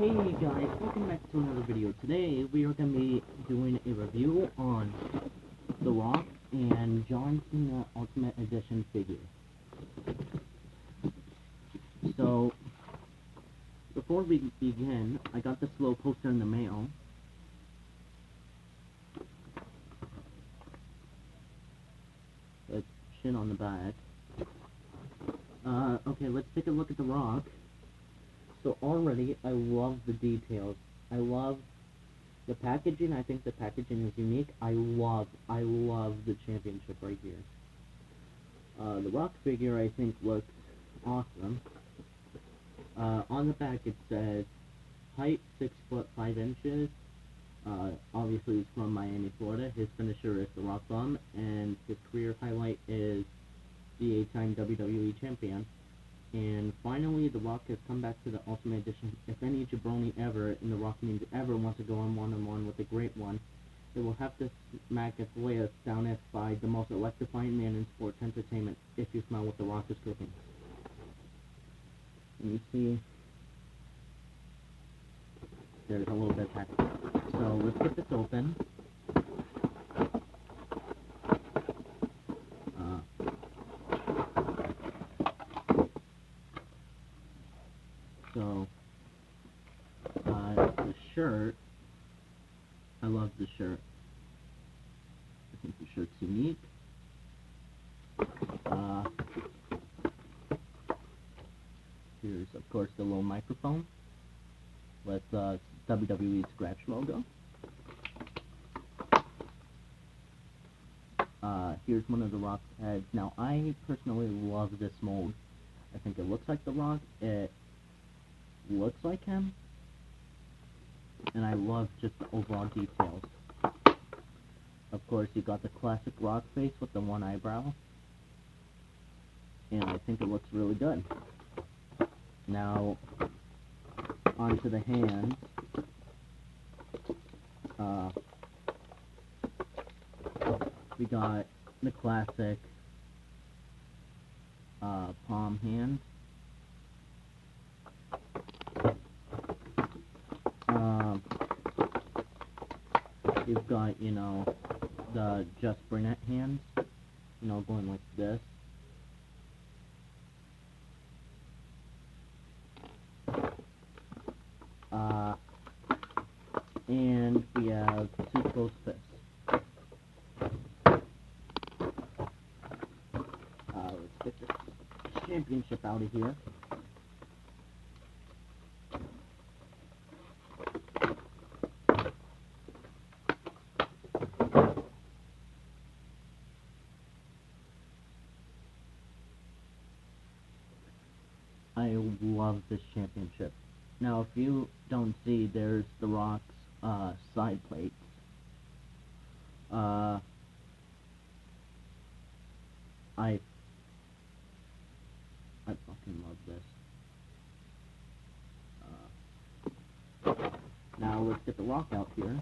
Hey guys, welcome back to another video. Today we are going to be doing a review on The Rock and John Cena Ultimate Edition figure. So, before we begin, I got this little poster in the mail. It's shit on the back. Okay, let's take a look at The Rock. So already, I love the details. I love the packaging. I think the packaging is unique. I love the championship right here. The Rock figure, I think, looks awesome. On the back, it says height 6'5". Obviously, he's from Miami, Florida. His finisher is the Rock Bomb, and his career highlight is the 8-time WWE champion. And finally, The Rock has come back to the Ultimate Edition. If any jabroni ever in the Rock means ever wants to go on one-on-one with a great one, they will have to smack its layers down it by the most electrifying man in sports entertainment, if you smell what The Rock is cooking. Let me see. There's a little bit of packaging. So let's get this open. So, the shirt, I love the shirt. I think the shirt's unique. Here's, of course, the little microphone with WWE Scratch logo. Here's one of The Rock's heads. Now, I personally love this mold. I think it looks like The Rock. It looks like him, and I love just the overall details. Of course, you got the classic Rock face with the one eyebrow, and I think it looks really good. Now, onto the hands. We got the classic palm hand. You've got, you know, the Just Burnett hands, you know, going like this. And we have two closed fists. Let's get this championship out of here. I love this championship. Now, if you don't see, there's The Rock's side plates. I fucking love this. Now let's get The Rock out here.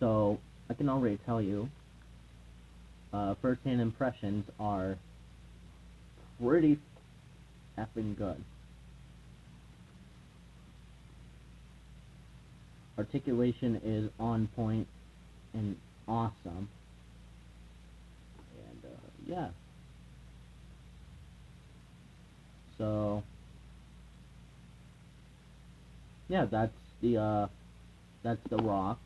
So, I can already tell you, first-hand impressions are pretty effing good. Articulation is on point and awesome. And, yeah. So, yeah, that's the Rock.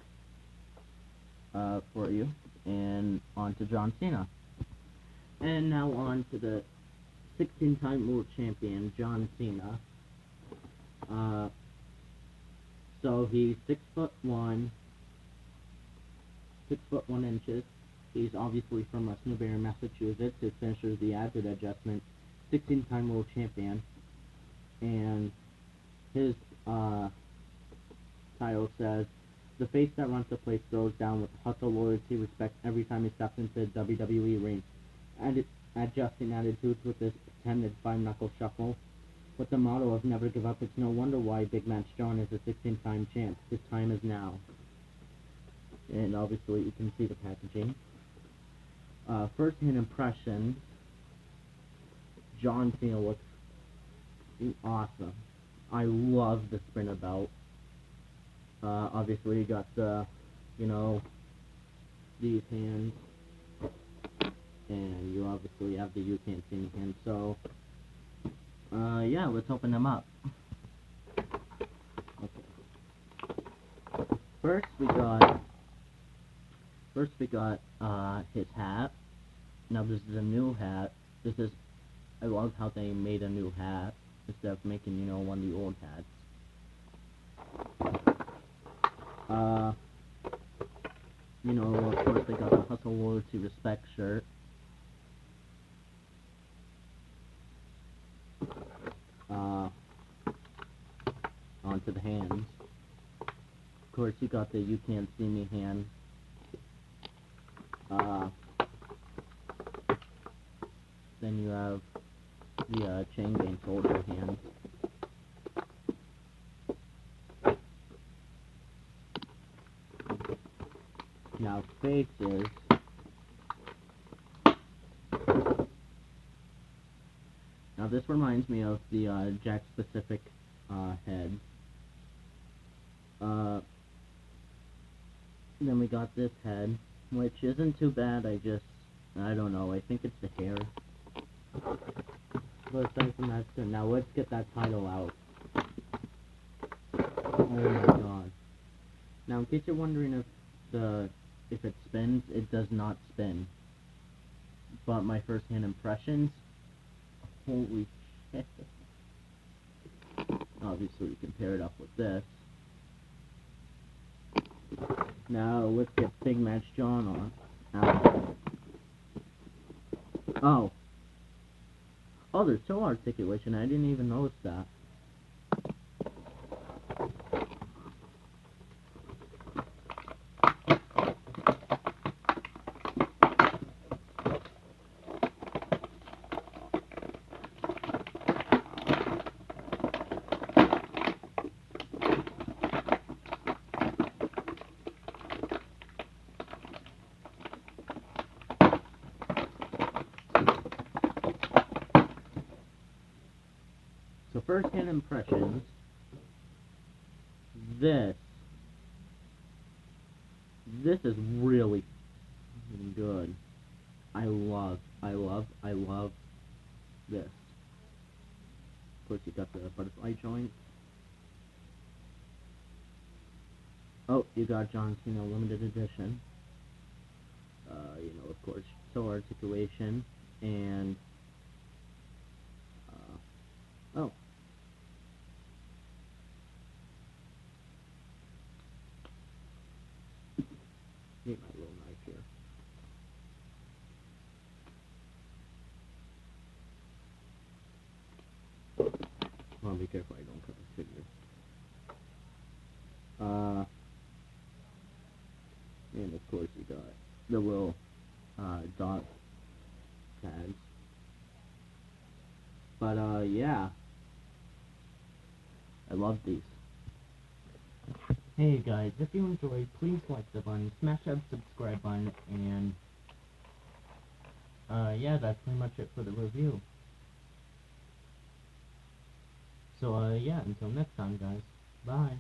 For you, and on to John Cena. And now on to the 16-time world champion, John Cena. So he's 6'1", 6'1" inches. He's obviously from Newbury, Massachusetts. His finisher is the added adjustment, 16-time world champion. And his title says, "The face that runs the place throws down with hustle, loyalty, respect every time he steps into the WWE ring. And it's adjusting attitudes with this pretended five-knuckle shuffle. With the motto of never give up, it's no wonder why Big Match John is a 16-time champ. His time is now." and obviously you can see the packaging. First hand impression, John Cena looks awesome. I love the sprinter belt. Obviously you got the, these hands, and you obviously have the you can't see me hand, so, yeah, let's open them up. Okay. First we got his hat. Now this is a new hat. I love how they made a new hat instead of making, one of the old hats. Of course they got the Hustle Loyalty Respect shirt. Onto the hands. Of course you got the You Can't See Me hand. Then you have the Chain Gang Soldier hand. Now faces. Now this reminds me of the Jack Specific head. Then we got this head, which isn't too bad. I don't know. I think it's the hair. But aside from that, good. Now let's get that title out. Oh my god. Now, in case you're wondering if it spins, it does not spin. But my first-hand impressions, holy shit. Obviously, you can pair it up with this. Now, let's get Big Match John on. Oh. Oh, there's toe articulation. I didn't even notice that. So first-hand impressions, this is really good. I love this. Of course, you got the butterfly joint. Oh, you got John Cena limited edition. Of course, toe articulation and oh. Need my little knife here. Well, be careful I don't cut the figure. And of course you got the little dot tags. But yeah, I love these. Hey guys, if you enjoyed, please like the button, smash that subscribe button, and yeah, that's pretty much it for the review. So yeah, until next time guys, bye.